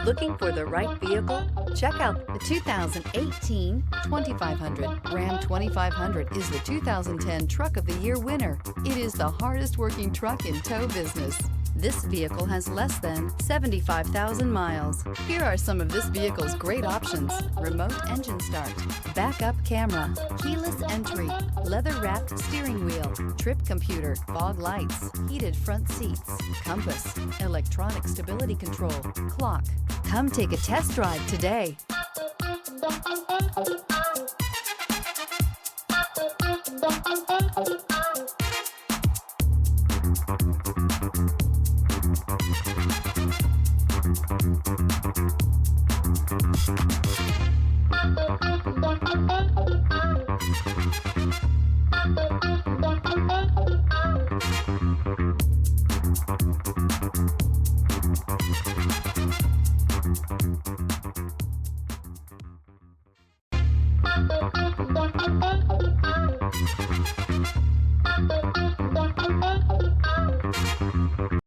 Looking for the right vehicle? Check out the 2018 2500. Ram 2500 is the 2010 Truck of the Year winner. It is the hardest working truck in tow business. This vehicle has less than 75,000 miles. Here are some of this vehicle's great options: remote engine start, backup camera, keyless entry, leather-wrapped steering wheel, trip computer, fog lights, heated front seats, compass, electronic stability control, clock. Come take a test drive today.